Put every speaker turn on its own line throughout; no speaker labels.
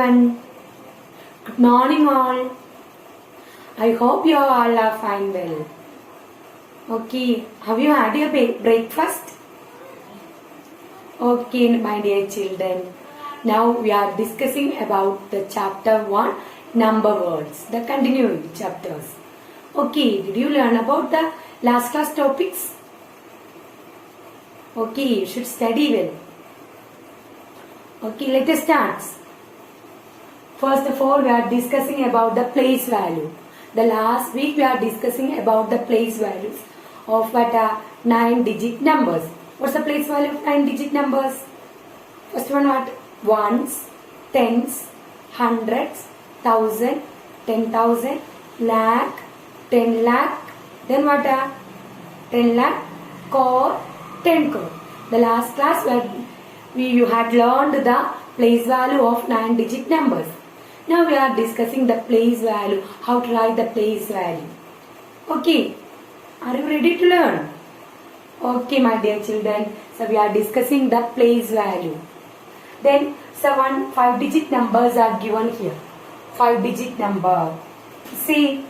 everyone. Good morning all. I hope you all are fine well. Okay, have you had your breakfast? Okay, my dear children. Now we are discussing about the chapter 1, number words, the continuing chapters. Okay, did you learn about the last class topics? Okay, you should study well. Okay, let us start. First of all, we are discussing about the place value. The last week we are discussing about the place values of what are 9-digit numbers. What's the place value of 9-digit numbers? First one what? Ones, tens, hundreds, thousand, 10,000, lakh, 10 lakh. Then what are 10 lakh, crore, 10 crore. The last class where you had learned the place value of 9-digit numbers. Now we are discussing the place value, how to write the place value. Okay, are you ready to learn? Okay, my dear children, so we are discussing the place value. Then 5-digit numbers are given here. 5-digit number. See,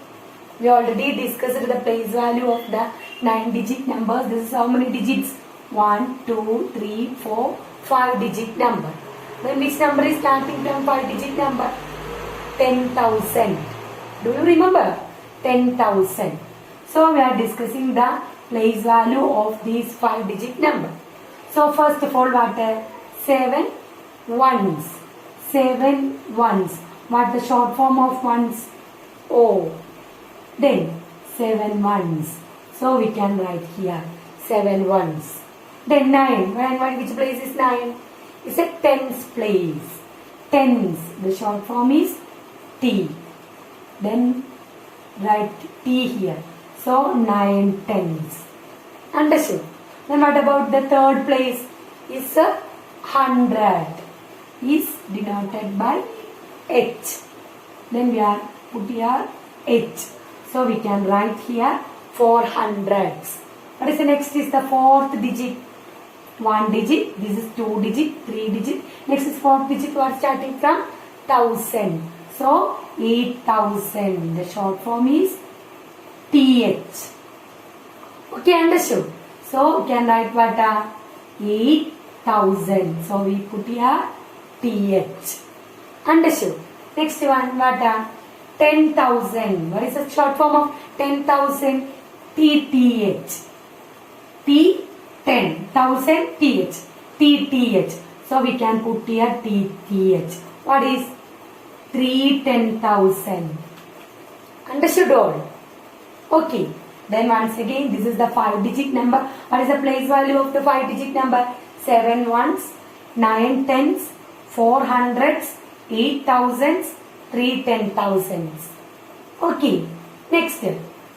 we already discussed the place value of the 9-digit numbers. This is how many digits? 1, 2, 3, 4, 5-digit number. Then which number is starting from 5-digit number? 10,000. Do you remember? 10,000. So we are discussing the place value of these 5-digit number. So first of all, what are 7 ones? 7 ones. What the short form of ones? O. Then 7 ones. So we can write here 7 ones. Then 9. Which place is 9? It's a tens place. Tens. The short form is T. Then write T here. So 9 tens. Understood? Then what about the third place? Is a 100. Is denoted by H. Then we are put here H. So we can write here 400s. What is the next? Is the fourth digit. 1 digit. This is 2 digit, 3 digit. Next is fourth digit. We are starting from 1000. So 8,000. The short form is TH. Okay, understood? So we can write what? 8,000. So we put here TH. Understood? Next one, what? 10,000. What is the short form of 10,000? TTH. T 10,000 TH. TTH. So we can put here TTH. What is 310,000? Understood all? Okay. Then once again, this is the 5-digit number. What is the place value of the 5-digit number? 7 ones, 9 tens, 4 hundreds, 8 thousands, 3 10,000s. Okay. Next,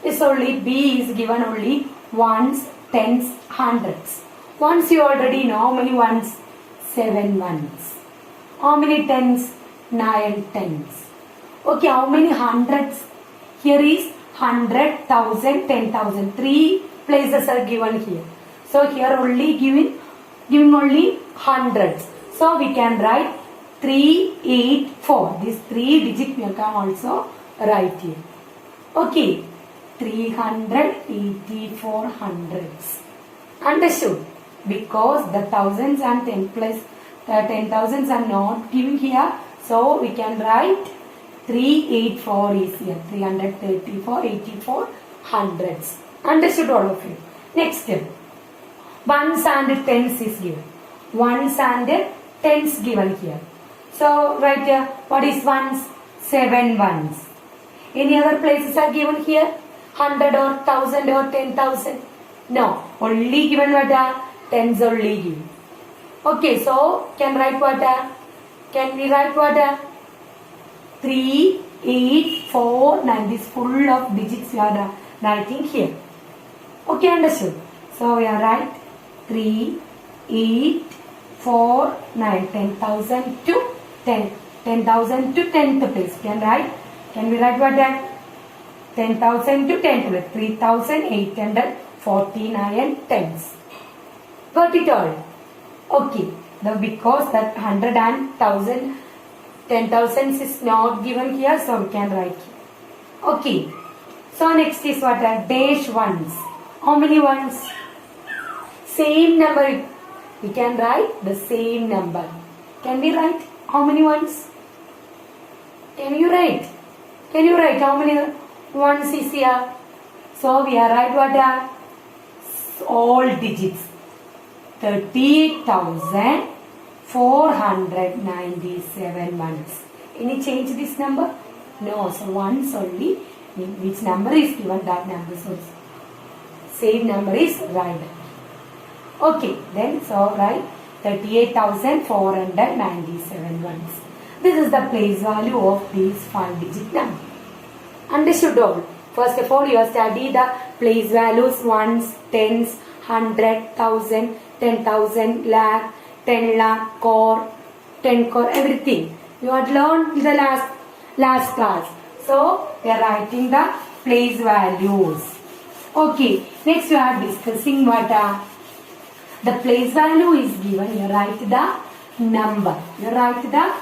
this only B is given only ones, tens, hundreds. Ones you already know. How many ones? 7 ones. How many tens? 9 tens. Okay, how many hundreds? Here is 100, 1000, 10,000. 3 places are given here. So here only giving only hundreds. So we can write 384. This 3 digit we can also write here. Okay, 384 hundreds. Understood? Because the thousands and 10,000s are not given here. So we can write 384 is here. 334, 84 hundreds. Understood all of you? Next, ones and tens is given. Ones and tens given here. So write here, what is ones? 7 ones. Any other places are given here? 100 or 1000 or 10,000? No. Only given what are? Tens only given. Okay, so can write what are? Can we write what are? 3, 8, 4, 9. This full of digits we are writing here. Okay, understood? So we are write 3, 8, 4, 9. 10,000 to 10. 10,000 to 10th place. Can we write what are? 10,000 to 10th place. 3,849 tens. Got it all? Okay. Now because that 100 and 1000 10,000 is not given here, so we can write here. Okay. So next is what? Dash ones. How many ones? Same number. We can write the same number. Can we write how many ones? Can you write? Can you write how many ones is here? So we are write what are all digits. 38,497 ones. Any change this number? No. So ones only. Which number is given, that number. So same number is right. Okay. Then so write 38,497 ones. This is the place value of these 5-digit number. Understood all? First of all, you have studied the place values, ones, tens, 100, 1,000, 10,000, lakh, 10 lakh, crore, 10 crore, everything. You had learned in the last class. So, we are writing the place values. Okay. Next, we are discussing what the place value is given. You write the number. You write the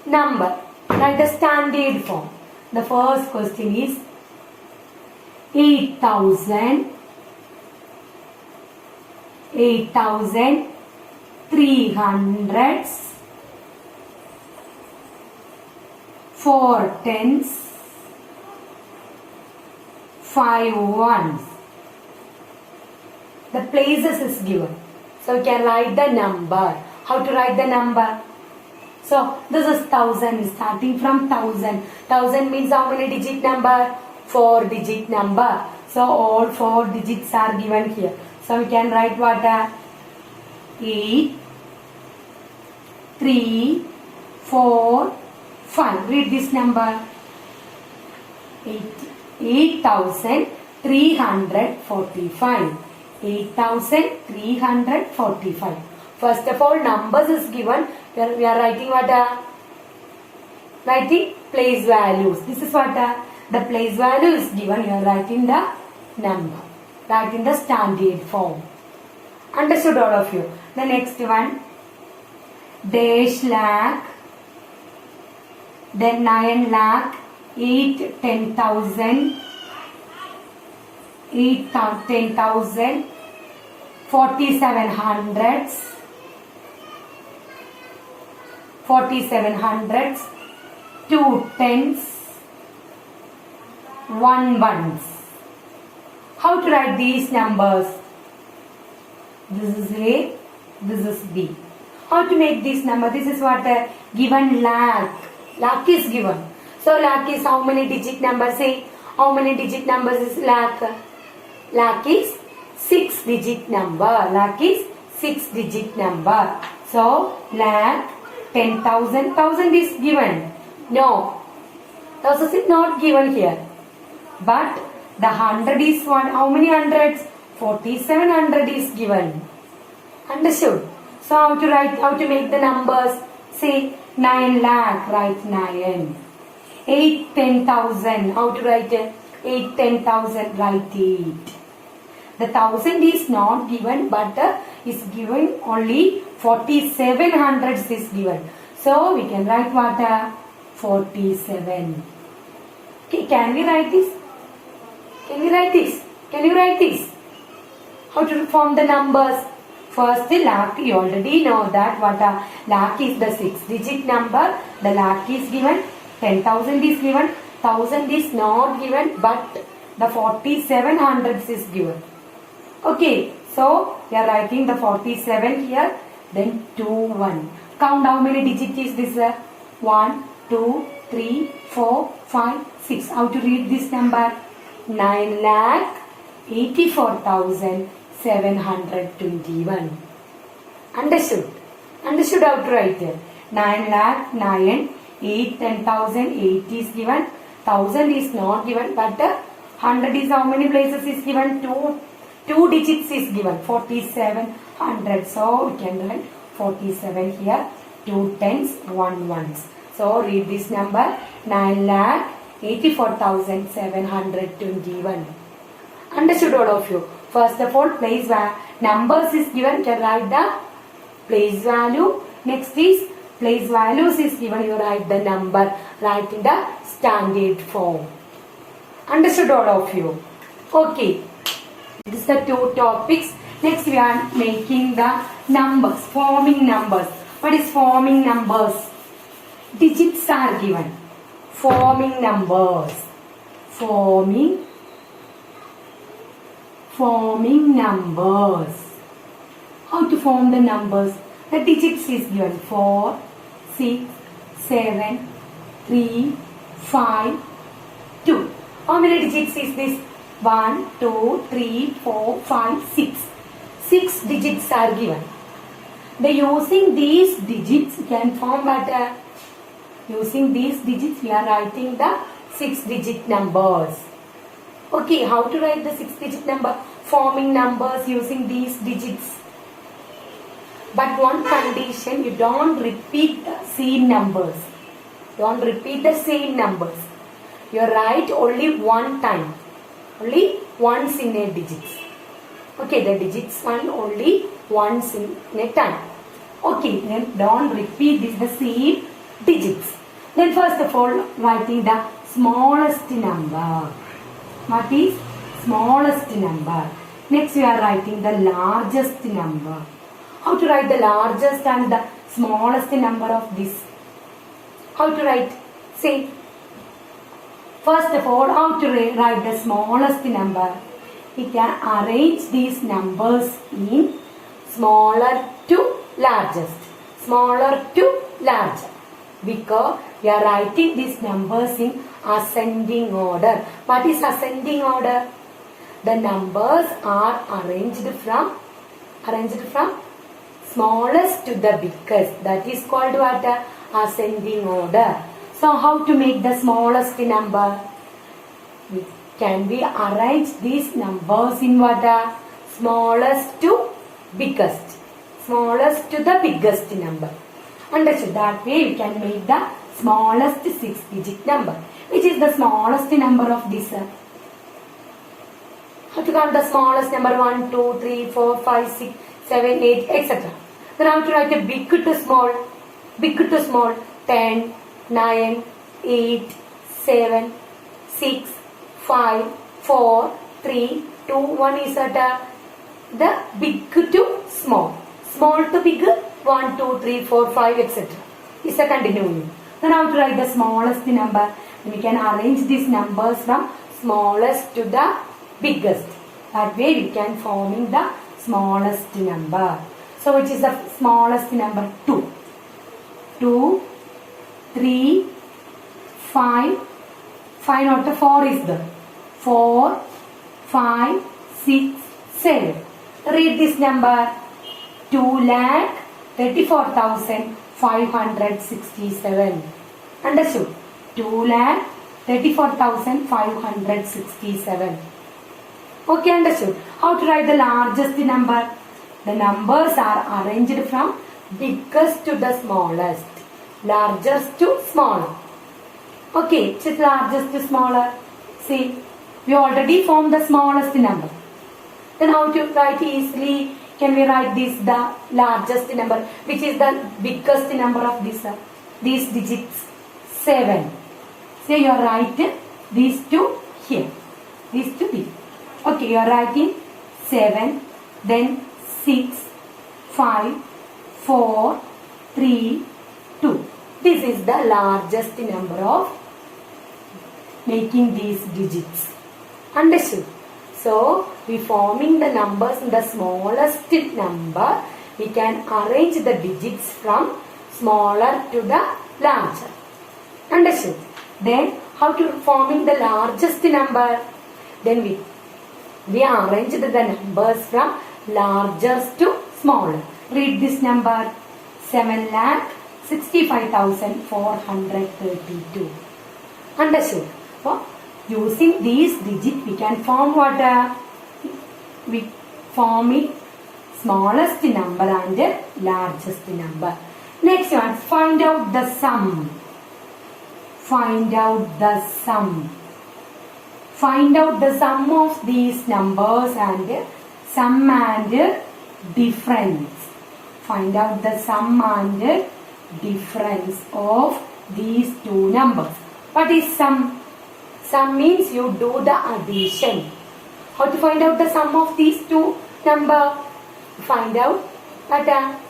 number. Write the standard form. The first question is 8,300 4 tens 5 ones. The places is given. So you can write the number. How to write the number? So this is 1,000, starting from 1,000. 1,000 means how many digit number? 4-digit number. So all 4 digits are given here. So we can write what? 8, 3, 4, 5. Read this number. 8,345. 8,345. First of all, numbers is given. We are writing what? Writing place values. This is what? The place value is given. You are writing the number. Writing the standard form. Understood all of you? The next one. Dash lakh. Then 9 lakh. 8, 10,000. 8, 10,000. 4,700. 4,700. 2 tens. 1 ones. How to write these numbers? This is A, this is B. How to make this number? This is what given lakh. Lakh is given. So lakh is how many digit number? Say how many digit numbers is lakh? Lakh is 6-digit number. Lakh is 6-digit number. So lakh 10,000. 1,000 is given. No. 1,000 is not given here. But the 100 is one. How many hundreds? 4,700 is given. Understood? So how to write? How to make the numbers? Say 9 lakh. Write 9. 8, 10,000. How to write it? 8, 10,000. Write 8. The 1,000 is not given, but is given only 4,700 is given. So we can write what? 47. Okay, can we write this? Can we write this? Can you write this? How to form the numbers? First, the lakh. You already know that what lakh is the 6-digit number. The lakh is given. 10,000 is given. 1,000 is not given, but the 4,700 is given. Okay, so we are writing the 47 here. Then 2, 1. Count how many digits is this? 1, 2, 3, 4, 5, 6. How to read this number? 9,84,721. Understood? Understood how to write it? 9 lakh, 9, 8, 10,000, 8 is given. 1,000 is not given, but 100 is how many places is given? 2 digits is given. 4,700. So we can write 47 here. 2 tens, 1 ones. So read this number. 9,84,721. Understood all of you? First of all, place numbers is given. Can write the place value. Next is place values is given, you write the number, write in the standard form. Understood all of you? Okay. This is the two topics. Next we are making the numbers, forming numbers. What is forming numbers? Digits are given. Forming numbers. Forming numbers. How to form the numbers? The digits is given 4, 6, 7, 3, 5, 2. How many digits is this? 1, 2, 3, 4, 5, 6. 6 digits are given. By using these digits, we can form what? Using these digits, we are writing the 6-digit numbers. Okay, how to write the 6-digit number? Forming numbers using these digits. But one condition, you don't repeat the same numbers. Don't repeat the same numbers. You write only one time. Only once in a digits. Okay, the digits one only once in a time. Okay, then don't repeat this the same digits. Then first of all, writing the smallest number. What is smallest number? Next we are writing the largest number. How to write the largest and the smallest number of this? How to write? Say. First of all, how to write the smallest number? We can arrange these numbers in smaller to largest. Smaller to larger. Because we are writing these numbers in ascending order. What is ascending order? The numbers are arranged from smallest to the biggest. That is called what? Ascending order. So how to make the smallest number? Can we arrange these numbers in what? Smallest to biggest. Smallest to the biggest number. Understood? That way we can make the smallest 6-digit number. Which is the smallest number of this? How to count the smallest number? 1, 2, 3, 4, 5, 6, 7, 8, etc. Then how to write a big to small? Big to small. 10, 9, 8, 7, 6, 5, 4, 3, 2, 1 is at the big to small. Small to big, 1, 2, 3, 4, 5, etc. Is a continuum. Then how to write the smallest number? We can arrange these numbers from smallest to the biggest. That way we can forming the smallest number. So which is the smallest number? 2. 2, 3, 5, 5 not 4 is there. 4, 5, 6, 7. Read this number. 2,34,567. Understood? 2,34,567. Okay, understood? How to write the largest number? The numbers are arranged from biggest to the smallest. Largest to smaller. Okay, which is largest to smaller? See, we already formed the smallest number. Then how to write easily? Can we write this the largest number? Which is the biggest number of this? These digits? 7. Say you are writing these two here. These two here. Okay, you are writing 7, then 6, 5, 4, 3, 2. This is the largest number of making these digits. Understood? So, we forming the numbers in the smallest number, we can arrange the digits from smaller to the larger. Understood? Then, how to forming the largest number? Then we arrange the numbers from largest to smaller. Read this number. 7,65,432. Understood? So, using these digits, we can form what? We form it smallest number and largest number. Next one, find out the sum. Find out the sum. Find out the sum of these numbers and sum and difference. Find out the sum and difference of these two numbers. What is sum? Sum means you do the addition. How to find out the sum of these two numbers? Find out that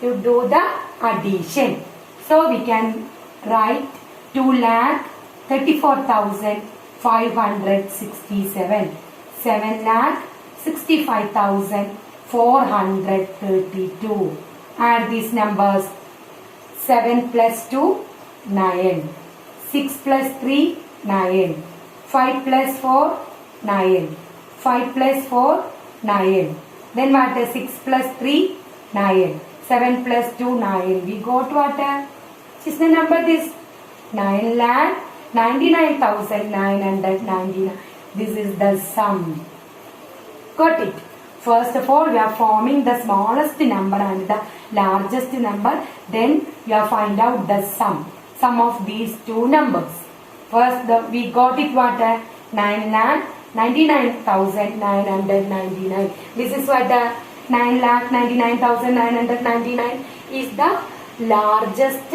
you do the addition. So we can write 2,34,567, 7,65,432. Add these numbers. 7 plus 2, 9. 6 plus 3, 9. 5 plus 4, 9. 5 plus 4, 9. Then what is 6 plus 3, 9. 7 plus 2, 9. We got what? Which is the number this? 9,99,999. This is the sum. Got it? First of all, we are forming the smallest number and the largest number. Then we are find out the sum of these two numbers. First, we got it what? 9,99,999. This is what? 9,99,999 is the largest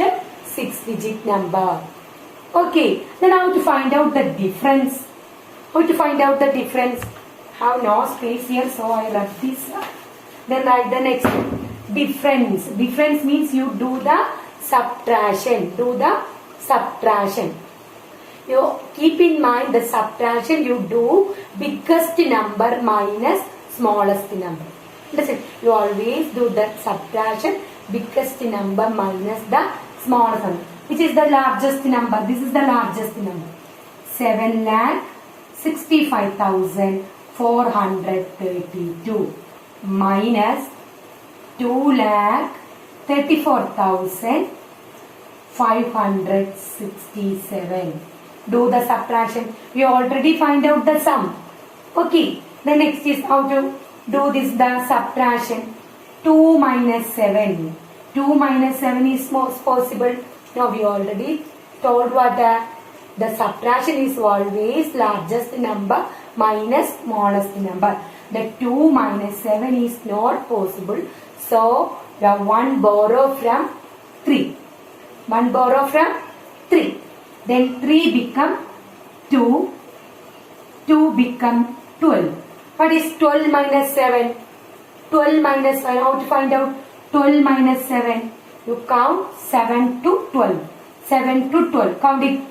6-digit number. Okay, then how to find out the difference? How to find out the difference? Have no space here, so I write this. Then write the next difference. Difference means you do the subtraction. You keep in mind the subtraction you do biggest number minus smallest number. Listen, you always do the subtraction biggest number minus the smallest number. Which is the largest number? This is the largest number. 7,65,432 minus 2,34,567. Do the subtraction. We already find out the sum. Okay. The next is how to do this the subtraction. 2 minus 7. 2 minus 7 is most possible. Now we already told what the subtraction is always largest number minus smallest number. The 2 minus 7 is not possible. So we have 1 borrow from 3. 1 borrow from 3. Then 3 become 2. 2 become 12. What is 12 minus 7? 12 minus 5. How to find out 12 minus 7? You count 7 to 12. 7 to 12. Count it.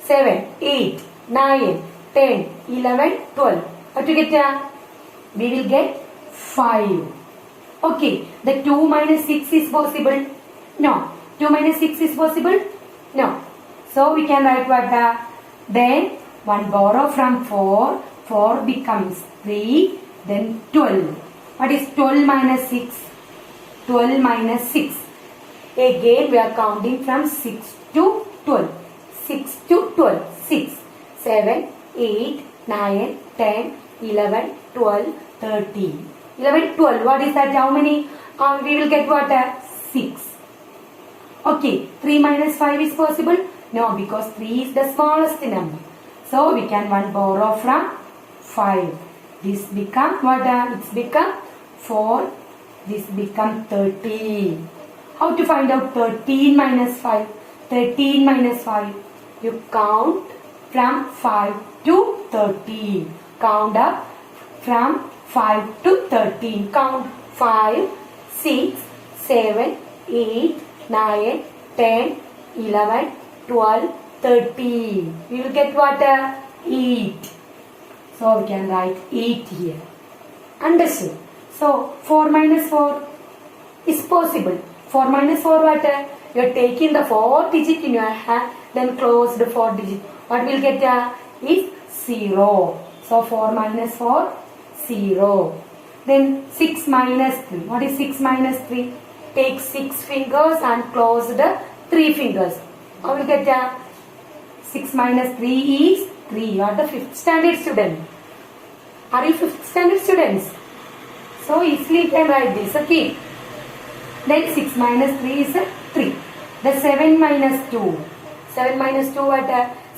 7, 8, 9, 10, 11, 12. What to get? We will get 5. Okay. The 2 minus 6 is possible? No. 2 minus 6 is possible? No. So we can write what? Then 1 borrow from 4. 4 becomes 3. Then 12. What is 12 minus 6? 12 minus 6. Again we are counting from 6 to 12. 6 to 12. 6, 7, 8, 9, 10, 11, 12, 13. 11, 12. What is that? How many? We will get what? 6. Okay. 3 minus 5 is possible? No, because 3 is the smallest number. So we can 1 borrow from 5. This become what? It's become 4. This become 13. How to find out 13 minus 5? 13 minus 5. You count from 5 to 13. Count up from 5 to 13. Count 5, 6, 7, 8, 9, 10, 11, 12, 13. We will get what? 8. So we can write 8 here. Understood? So 4 minus 4 is possible. 4 minus 4 what? You are taking the 4 digit in your hand, then close the 4 digit. What will get is 0. So 4 minus 4, 0. Then 6 minus 3. What is 6 minus 3? Take 6 fingers and close the 3 fingers. What will get 6 minus 3 is 3. You are the 5th standard student. Are you 5th standard students? So easily you can write this. Okay. Then 6 minus 3 is 3. The 7 minus 2. 7 minus 2 what?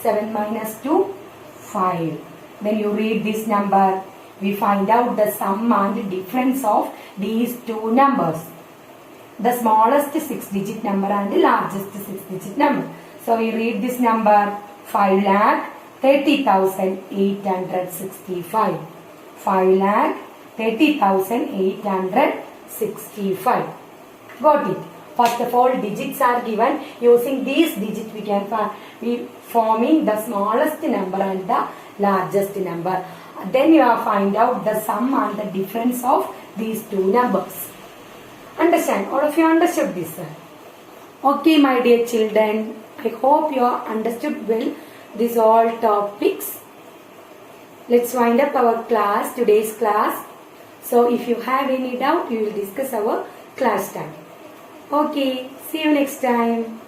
7 minus 2, 5. Then you read this number. We find out the sum and difference of these two numbers. the smallest 6-digit number and the largest 6-digit number. So we read this number 5,30,865. 5,30,865. Got it? First of all, digits are given. Using these digits, we can be forming the smallest number and the largest number. Then you have find out the sum and the difference of these two numbers. Understand? All of you understood this? Okay, my dear children. I hope you have understood well these all topics. Let's wind up our class, today's class. So if you have any doubt, we will discuss our class time. Okay, see you next time.